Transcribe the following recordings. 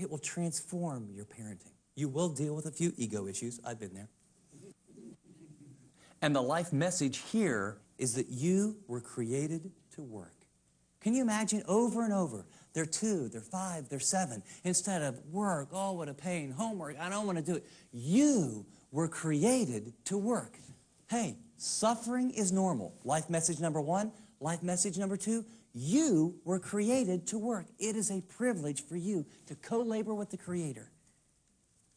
It will transform your parenting. You will deal with a few ego issues. I've been there. And the life message here is that you were created to work. Can you imagine over and over? They're 2, they're 5, they're 7. Instead of work, oh, what a pain, homework, I don't want to do it. You were created to work. Hey, suffering is normal. Life message number 1. Life message number 2, you were created to work. It is a privilege for you to co-labor with the Creator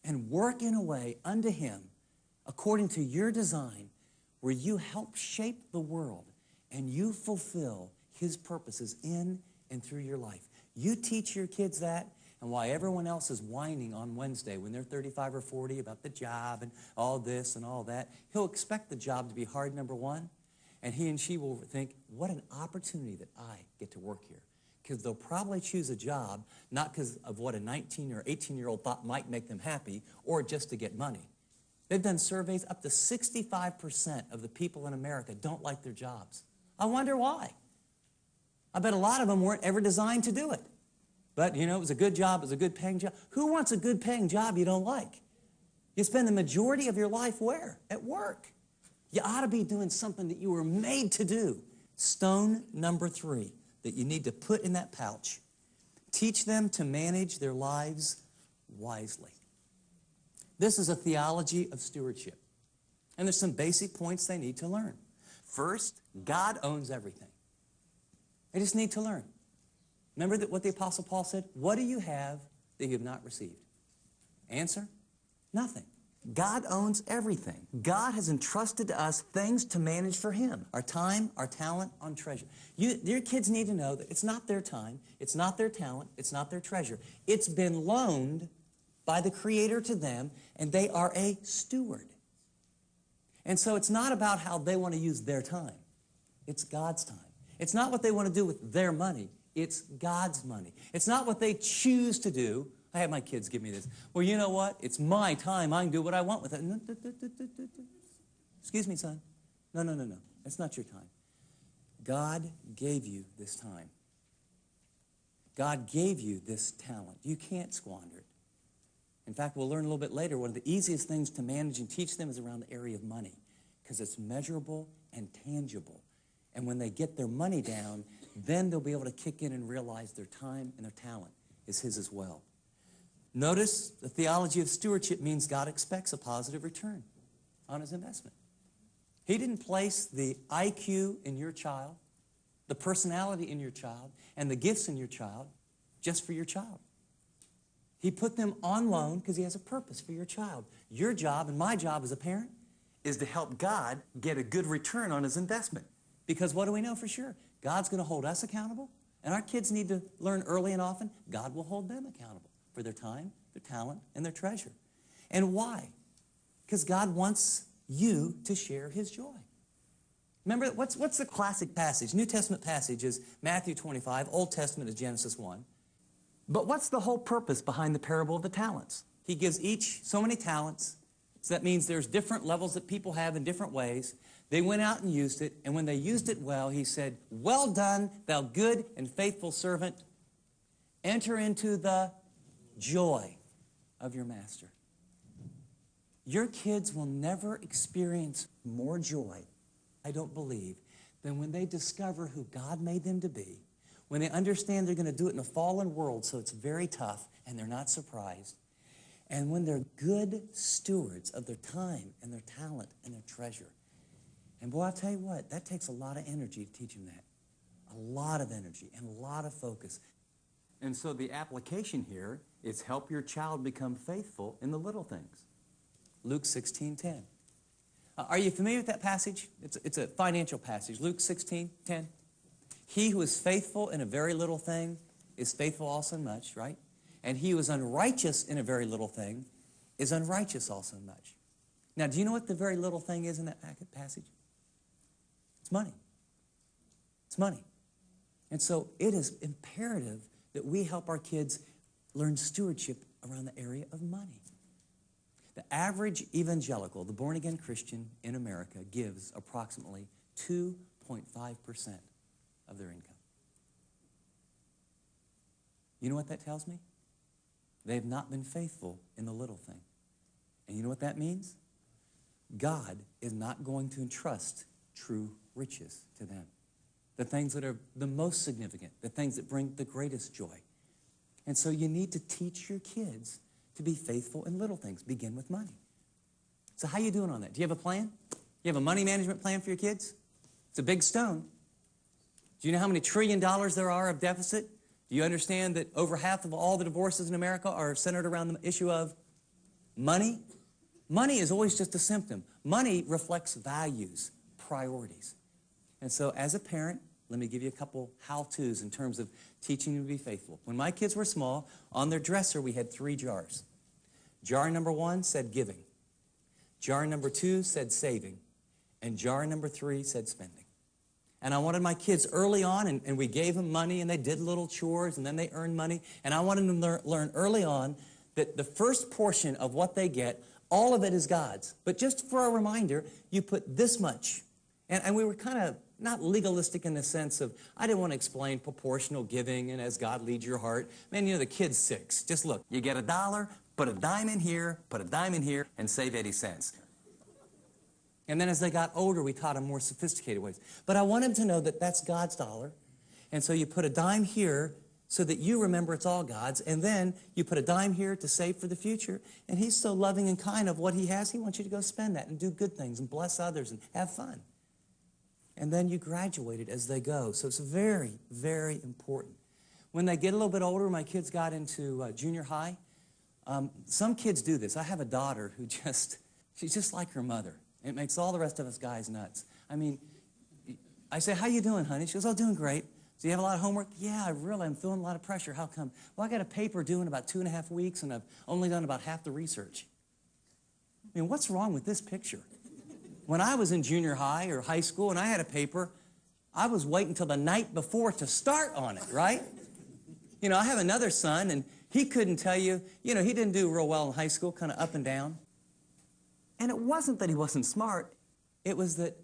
and work in a way unto Him according to your design where you help shape the world and you fulfill His purposes in and through your life. You teach your kids that, and while everyone else is whining on Wednesday when they're 35 or 40 about the job and all this and all that, he'll expect the job to be hard, number 1, and he and she will think, what an opportunity that I get to work here. Because they'll probably choose a job not because of what a 19 or 18-year-old thought might make them happy or just to get money. They've done surveys, up to 65% of the people in America don't like their jobs. I wonder why. I bet a lot of them weren't ever designed to do it. But, you know, it was a good job, it was a good paying job. Who wants a good paying job you don't like? You spend the majority of your life where? At work. You ought to be doing something that you were made to do. Stone number 3 that you need to put in that pouch. Teach them to manage their lives wisely. This is a theology of stewardship. And there's some basic points they need to learn. First, God owns everything. They just need to learn. Remember what the Apostle Paul said? What do you have that you have not received? Answer? Nothing. God owns everything. God has entrusted to us things to manage for Him. Our time, our talent, our treasure. Your kids need to know that it's not their time, it's not their talent, it's not their treasure. It's been loaned by the Creator to them, and they are a steward. And so it's not about how they want to use their time. It's God's time. It's not what they want to do with their money. It's God's money. It's not what they choose to do. I have my kids give me this. Well, you know what? It's my time. I can do what I want with it. Excuse me, son. No. It's not your time. God gave you this time. God gave you this talent. You can't squander it. In fact, we'll learn a little bit later, one of the easiest things to manage and teach them is around the area of money, because it's measurable and tangible. And when they get their money down, then they'll be able to kick in and realize their time and their talent is His as well. Notice the theology of stewardship means God expects a positive return on His investment. He didn't place the IQ in your child, the personality in your child, and the gifts in your child just for your child. He put them on loan because He has a purpose for your child. Your job and my job as a parent is to help God get a good return on His investment. Because what do we know for sure? God's going to hold us accountable, and our kids need to learn early and often, God will hold them accountable for their time, their talent, and their treasure. And why? Because God wants you to share His joy. Remember, what's the classic passage? New Testament passage is Matthew 25, Old Testament is Genesis 1. But what's the whole purpose behind the parable of the talents? He gives each so many talents, so that means there's different levels that people have in different ways. They went out and used it, and when they used it well, He said, well done, thou good and faithful servant. Enter into the joy of your master. Your kids will never experience more joy, I don't believe, than when they discover who God made them to be, when they understand they're going to do it in a fallen world, so it's very tough, and they're not surprised, and when they're good stewards of their time and their talent and their treasure. And boy, I'll tell you what, that takes a lot of energy to teach them that. A lot of energy and a lot of focus. And so the application here is help your child become faithful in the little things. Luke 16:10. Are you familiar with that passage? It's a financial passage. Luke 16:10. He who is faithful in a very little thing is faithful also in much, right? And he who is unrighteous in a very little thing is unrighteous also in much. Now, do you know what the very little thing is in that passage? It's money. It's money. And so it is imperative that we help our kids learn stewardship around the area of money. The average evangelical, the born-again Christian in America, gives approximately 2.5% of their income. You know what that tells me? They have not been faithful in the little thing. And you know what that means? God is not going to entrust true riches to them. The things that are the most significant, the things that bring the greatest joy. And so you need to teach your kids to be faithful in little things. Begin with money. So how are you doing on that? Do you have a plan? You have a money management plan for your kids? It's a big stone. Do you know how many $1 trillion there are of deficit? Do you understand that over half of all the divorces in America are centered around the issue of money? Money is always just a symptom. Money reflects values, priorities. And so as a parent, let me give you a couple how-tos in terms of teaching them to be faithful. When my kids were small, on their dresser we had 3 jars. Jar number 1 said giving. Jar number 2 said saving. And jar number 3 said spending. And I wanted my kids early on, and we gave them money, and they did little chores, and then they earned money. And I wanted them to learn early on that the first portion of what they get, all of it is God's. But just for a reminder, you put this much. And we were kind of not legalistic in the sense of, I didn't want to explain proportional giving and as God leads your heart. Man, you know, the kid's 6. Just look, you get $1, put a dime in here, put a dime in here, and save 80 cents. And then as they got older, we taught them more sophisticated ways. But I want them to know that that's God's dollar. And so you put a dime here so that you remember it's all God's. And then you put a dime here to save for the future. And He's so loving and kind of what He has, He wants you to go spend that and do good things and bless others and have fun. And then you graduate it as they go. So it's very, very important. When they get a little bit older, my kids got into junior high. Some kids do this. I have a daughter who she's just like her mother. It makes all the rest of us guys nuts. I mean, I say, how you doing, honey? She goes, oh, doing great. Do you have a lot of homework? Yeah, I'm feeling a lot of pressure. How come? Well, I got a paper due in about 2.5 weeks, and I've only done about half the research. I mean, what's wrong with this picture? When I was in junior high or high school and I had a paper, I was waiting until the night before to start on it, right? You know, I have another son, and he couldn't tell you, he didn't do real well in high school, kind of up and down. And it wasn't that he wasn't smart. It was that,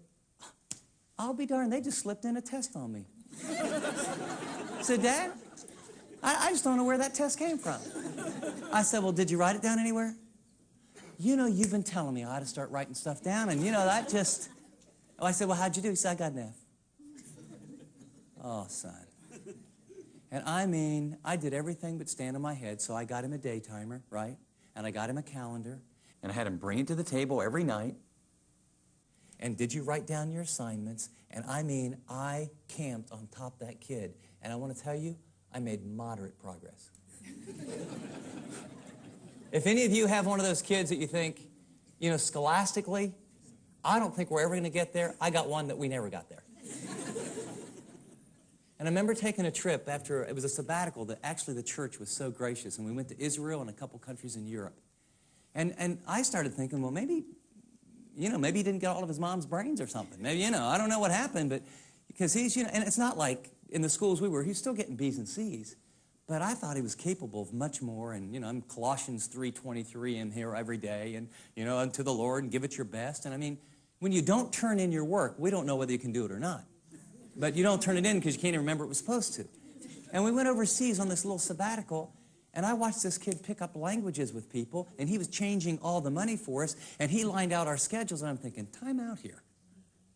I'll be darned, they just slipped in a test on me. I said, Dad, I just don't know where that test came from. I said, well, did you write it down anywhere? You've been telling me I ought to start writing stuff down, and that just... Oh, I said, well, how'd you do? He said, I got an F. Oh, son. And I mean, I did everything but stand on my head, so I got him a day timer, right? And I got him a calendar. And I had him bring it to the table every night. And did you write down your assignments? And I mean, I camped on top of that kid. And I want to tell you, I made moderate progress. If any of you have one of those kids that you think, scholastically, I don't think we're ever going to get there, I got one that we never got there. And I remember taking a trip after, it was a sabbatical, that actually the church was so gracious. And we went to Israel and a couple countries in Europe. And I started thinking, well, maybe he didn't get all of his mom's brains or something. Maybe, I don't know what happened, but because he's, and it's not like in the schools we were, he's still getting B's and C's. But I thought he was capable of much more. And, I'm Colossians 3:23 in here every day. And, unto the Lord and give it your best. And I mean, when you don't turn in your work, we don't know whether you can do it or not. But you don't turn it in because you can't even remember it was supposed to. And we went overseas on this little sabbatical. And I watched this kid pick up languages with people, and he was changing all the money for us, and he lined out our schedules, and I'm thinking, time out here.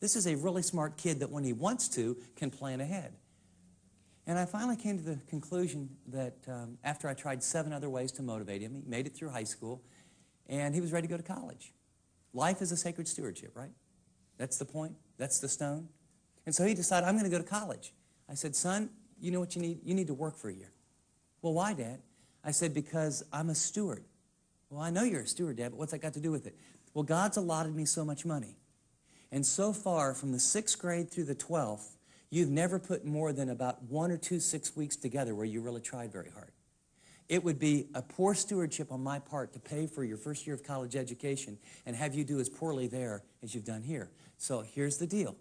This is a really smart kid that when he wants to, can plan ahead. And I finally came to the conclusion that after I tried 7 other ways to motivate him, he made it through high school, and he was ready to go to college. Life is a sacred stewardship, right? That's the point. That's the stone. And so he decided, I'm going to go to college. I said, son, you know what you need? You need to work for a year. Well, why, Dad? I said, because I'm a steward. Well, I know you're a steward, Dad, but what's that got to do with it? Well, God's allotted me so much money. And so far, from the 6th grade through the 12th, you've never put more than about 1 or 2 6 weeks together where you really tried very hard. It would be a poor stewardship on my part to pay for your first year of college education and have you do as poorly there as you've done here. So here's the deal.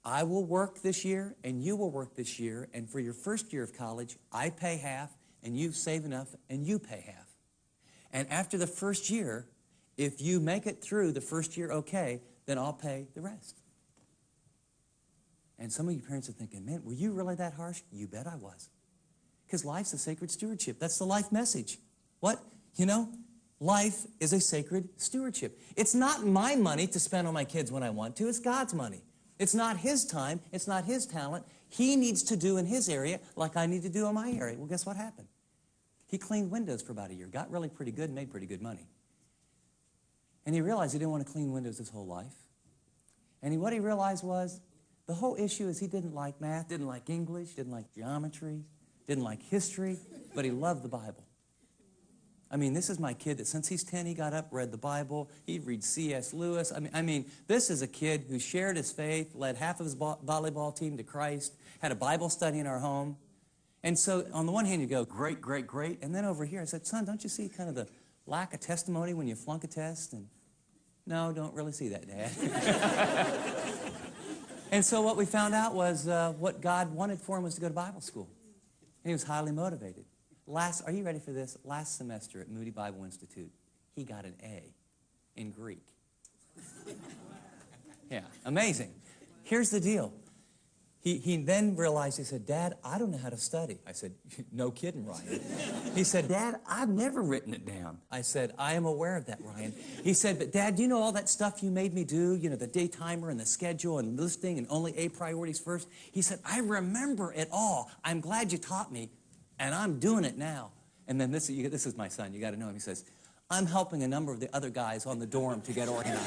I will work this year, and you will work this year, and for your first year of college, I pay half, and you save enough, and you pay half. And after the first year, if you make it through the first year okay, then I'll pay the rest. And some of you parents are thinking, man, were you really that harsh? You bet I was. Because life's a sacred stewardship. That's the life message. What? You know, life is a sacred stewardship. It's not my money to spend on my kids when I want to. It's God's money. It's not His time. It's not His talent. He needs to do in His area like I need to do in my area. Well, guess what happened? He cleaned windows for about a year, got really pretty good, and made pretty good money. And he realized he didn't want to clean windows his whole life. And what he realized was the whole issue is he didn't like math, didn't like English, didn't like geometry, didn't like history, but he loved the Bible. I mean, this is my kid that since he's 10, he got up, read the Bible. He'd read C.S. Lewis. I mean, this is a kid who shared his faith, led half of his volleyball team to Christ, had a Bible study in our home. And so on the one hand, you go, great, great, great. And then over here, I said, son, don't you see kind of the lack of testimony when you flunk a test? And no, don't really see that, Dad. And so what we found out was what God wanted for him was to go to Bible school. And he was highly motivated. Are you ready for this? Last semester at Moody Bible Institute, he got an A in Greek. Yeah, amazing. Here's the deal. He then realized, he said, Dad, I don't know how to study. I said, no kidding, Ryan. He said, Dad, I've never written it down. I said, I am aware of that, Ryan. He said, but Dad, do you know all that stuff you made me do? You know, the day timer and the schedule and listing and only A priorities first? He said, I remember it all. I'm glad you taught me, and I'm doing it now. And then this is my son. You got to know him. He says, I'm helping a number of the other guys on the dorm to get organized.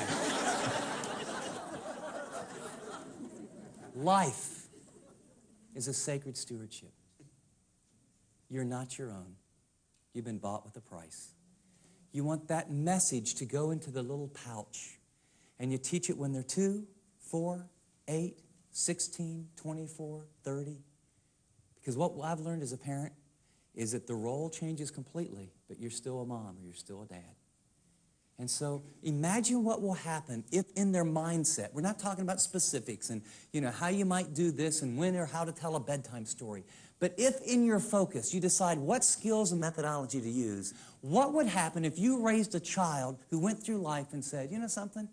Life is a sacred stewardship. You're not your own. You've been bought with a price. You want that message to go into the little pouch, and you teach it when they're 2, 4, 8, 16, 24, 30. Because what I've learned as a parent is that the role changes completely, but you're still a mom or you're still a dad. And so imagine what will happen if in their mindset, we're not talking about specifics and, you know, how you might do this and when or how to tell a bedtime story. But if in your focus you decide what skills and methodology to use, what would happen if you raised a child who went through life and said, you know something?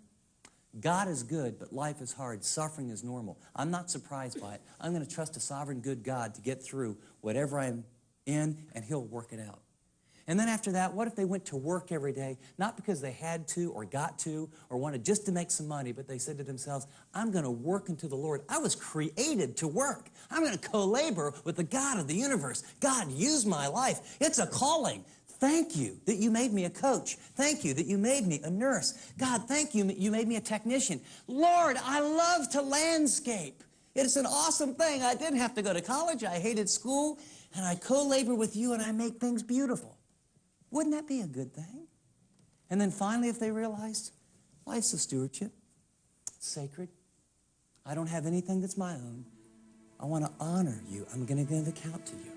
God is good, but life is hard. Suffering is normal. I'm not surprised by it. I'm going to trust a sovereign good God to get through whatever I'm in, and He'll work it out. And then after that, what if they went to work every day, not because they had to or got to or wanted just to make some money, but they said to themselves, I'm going to work unto the Lord. I was created to work. I'm going to co-labor with the God of the universe. God, use my life. It's a calling. Thank you that you made me a coach. Thank you that you made me a nurse. God, thank you that you made me a technician. Lord, I love to landscape. It's an awesome thing. I didn't have to go to college. I hated school. And I co-labor with you and I make things beautiful. Wouldn't that be a good thing? And then finally, if they realized, life's a stewardship, it's sacred. I don't have anything that's my own. I want to honor you. I'm going to give an account to you.